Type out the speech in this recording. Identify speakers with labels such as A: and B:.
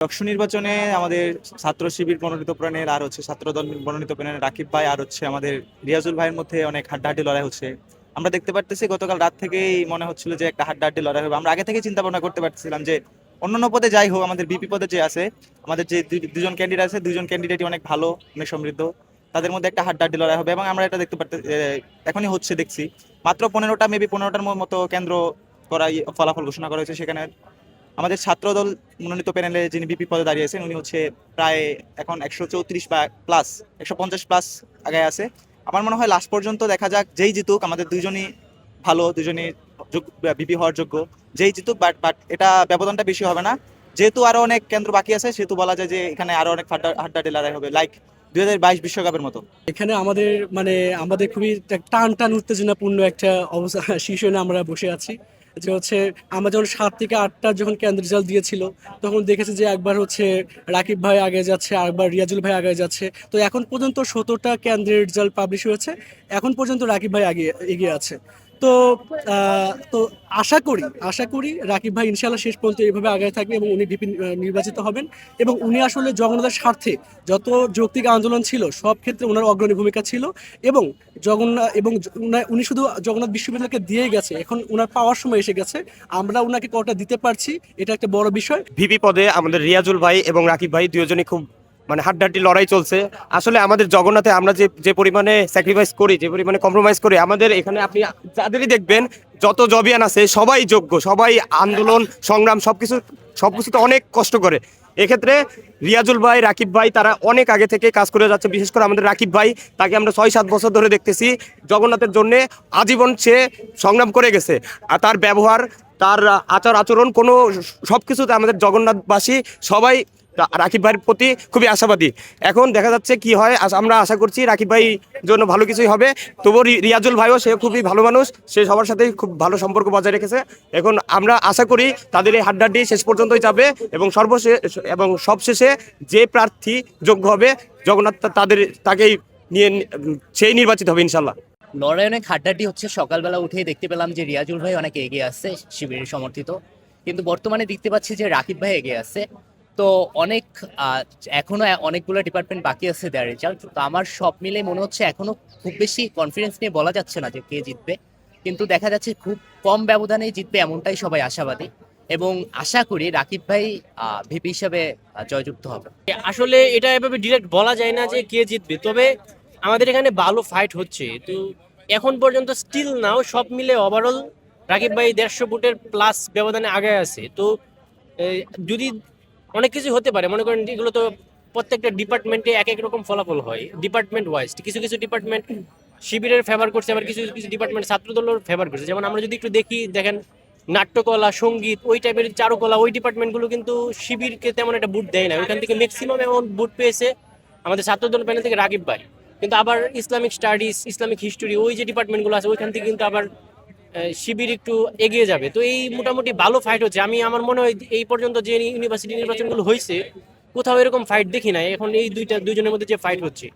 A: ডাকসু নির্বাচনে আমাদের ছাত্র শিবির মনোনীত প্রাণের আর হচ্ছে ছাত্রদল মনোনীত প্রাণের রাকিব ভাই আর হচ্ছে আমাদের রিয়াজুল ভাইয়ের মধ্যে অনেক হাড্ডাহাড্ডি লড়াই হচ্ছে। আমরা দেখতে পারতেছি গতকাল রাত থেকেই মনে হচ্ছিল যে একটা হাড্ডাহাড্ডি লড়াই হবে। আমরা আগে থেকে চিন্তা ভাবনা করতে পারছিলাম যে অন্যান্য পদে যাই হোক, আমাদের বিপি পদে যে আছে, আমাদের যে দুজন ক্যান্ডিডেট আছে, দুজন ক্যান্ডিডেটই অনেক ভালো, অনেক সমৃদ্ধ। তাদের মধ্যে একটা হাড্ডাহাড্ডি লড়াই হবে এবং আমরা এটা দেখতে পারতে এখনই হচ্ছে দেখছি। মাত্র 15টা মেবি 15টার মতো কেন্দ্র করাই ফলাফল ঘোষণা করা হয়েছে। সেখানে আমাদের ছাত্রদল মনোনীত প্যানেলে যিনি বিপি পদে দাঁড়িয়েছেন উনি হচ্ছে প্রায় এখন 134 বা প্লাস, 150 প্লাস আগে আছে। আমার মনে হয় লাস্ট পর্যন্ত দেখা যাক, যেই জিতুক, আমাদের দুজনই ভালো, দুজনই বিপি হওয়ার যোগ্য, যেই জিতুক। বাট বাট এটা ব্যবধানটা বেশি হবে না, যেহেতু আরো অনেক কেন্দ্র বাকি আছে, সেহেতু বলা যায় যে এখানে আরো অনেক হাড্ডাহাড্ডি লড়াই হবে, লাইক 2022 বিশ্বকাপের মতো।
B: এখানে আমাদের মানে আমাদের খুবই একটা টান টান উত্তেজনাপূর্ণ একটা অবস্থা সিচুয়েশনে আমরা বসে আছি। যে হচ্ছে আমরা যখন 7 থেকে 8টা যখন কেন্দ্র রেজাল্ট দিয়েছিল, তখন দেখেছি যে একবার হচ্ছে রাকিব ভাই আগে যাচ্ছে, আরেকবার রিয়াজুল ভাই আগে যাচ্ছে। তো এখন পর্যন্ত 17টা কেন্দ্রের রেজাল্ট পাবলিশ হয়েছে, এখন পর্যন্ত রাকিব ভাই আগে এগিয়ে আছে। তো তো আশা করি রাকিব ভাই ইনশাল্লাহ শেষ পর্যন্ত এইভাবে আগায় থাকবে এবং উনি ভিপি নির্বাচিত হবেন। এবং উনি আসলে জগন্নাথের স্বার্থে যত যৌক্তিক আন্দোলন ছিল সব ক্ষেত্রে ওনার অগ্রণী ভূমিকা ছিল। এবং উনি শুধু জগন্নাথ বিশ্ববিদ্যালয়কে দিয়ে গেছে, এখন ওনার পাওয়ার সময় এসে গেছে। আমরা ওনাকে কতটা দিতে পারছি, এটা একটা বড় বিষয়।
C: ভিপি পদে আমাদের রিয়াজুল ভাই এবং রাকিব ভাই দুজনই খুব হাড্ডাহাড্ডি লড়াই চলছে। আসলে আমাদের জগন্নাথে আমরা যে যে পরিমাণে স্যাক্রিফাইস করি, যে পরিমাণে কম্প্রোমাইজ করি, আমাদের এখানে আপনি যাদেরই দেখবেন, যত জবিয়ান আছে সবাই যোগ্য, সবাই আন্দোলন সংগ্রাম সবকিছুতে অনেক কষ্ট করে। এক্ষেত্রে রিয়াজুল ভাই, রাকিব ভাই তারা অনেক আগে থেকে কাজ করে যাচ্ছে। বিশেষ করে আমাদের রাকিব ভাই, তাকে আমরা 6-7 বছর ধরে দেখতেছি জগন্নাথের জন্য আজীবন সে সংগ্রাম করে গেছে। আর তার ব্যবহার, তার আচার আচরণ, কোনো সবকিছুতে আমাদের জগন্নাথবাসী সবাই রাকিব ভাইয়ের প্রতি খুবই আশাবাদী। এখন দেখা যাচ্ছে কি হয়, আমরা আশা করছি রাকিব ভাই জন্য ভালো কিছুই হবে। তবুও রিয়াজুল ভাইও সে খুবই ভালো মানুষ, সে সবার সাথে খুব ভালো সম্পর্ক বজায় রেখেছে। এখন আমরা আশা করি তাদের এই হাড্ডাহাড্ডি শেষ পর্যন্তই যাবে এবং সবশেষে যে প্রার্থী যোগ্য হবে জগন্নাথ তাকেই নিয়ে সেই নির্বাচিত হবে ইনশাল্লাহ।
D: লড়াই অনেক হাড্ডাহাড্ডি হচ্ছে। সকালবেলা উঠেই দেখতে পেলাম যে রিয়াজুল ভাই অনেক এগিয়ে আসছে, শিবিরের সমর্থিত। কিন্তু বর্তমানে দেখতে পাচ্ছি যে রাকিব ভাই এগিয়ে আসছে। তো অনেক এখনো অনেকগুলো ডিপার্টমেন্ট বাকি আছে দেয়ার রেজাল্ট। তো আমার সব মিলে মনে হচ্ছে এখনো খুব বেশি কনফিডেন্স নিয়ে বলা যাচ্ছে না যে কে জিতবে, কিন্তু দেখা যাচ্ছে খুব কম ব্যবধানে জিতবে এমনটাই সবাই আশাবাদী। এবং আশা করি রাকিব ভাই ভিপি হিসাবে জয়যুক্ত হবে।
E: আসলে এটা এভাবে ডিরেক্ট বলা যায় না যে কে জিতবে, তবে আমাদের এখানে ভালো ফাইট হচ্ছে। তো এখন পর্যন্ত স্টিল নাও সব মিলে ওভারঅল রাকিব ভাই 150 ভোটের প্লাস ব্যবধানে আগে আছে। তো এই, যদি অনেক কিছু হতে পারে, মনে করেন এগুলো তো প্রত্যেকটা ডিপার্টমেন্টে এক এক রকম ফলাফল হয়, ডিপার্টমেন্ট ওয়াইজ। কিছু কিছু ডিপার্টমেন্ট শিবিরের ফেভার করছে, আবার কিছু কিছু ডিপার্টমেন্ট ছাত্রদলের ফেভার করছে। যেমন আমরা যদি একটু দেখেন নাট্যকলা, সঙ্গীত, ওই টাইপের চারুকলা, ওই ডিপার্টমেন্টগুলো কিন্তু শিবিরকে তেমন একটা বুট দেয় না। ওইখান থেকে ম্যাক্সিমাম এমন বুট পেয়েছে আমাদের ছাত্রদল প্যানেল থেকে রাকিব ভাই। কিন্তু আবার ইসলামিক স্টাডিজ, ইসলামিক হিস্টোরি, ওই যে ডিপার্টমেন্টগুলো আছে ওইখান থেকে কিন্তু আবার শিবির একটু এগিয়ে যাবে। তো এই মোটামুটি ভালো ফাইট হচ্ছে। আমার মনে হয় এই পর্যন্ত যে ইউনিভার্সিটি নির্বাচনগুলো হয়েছে কোথাও এরকম ফাইট দেখি নাই। এখন এই দুইজনের মধ্যে যে ফাইট হচ্ছে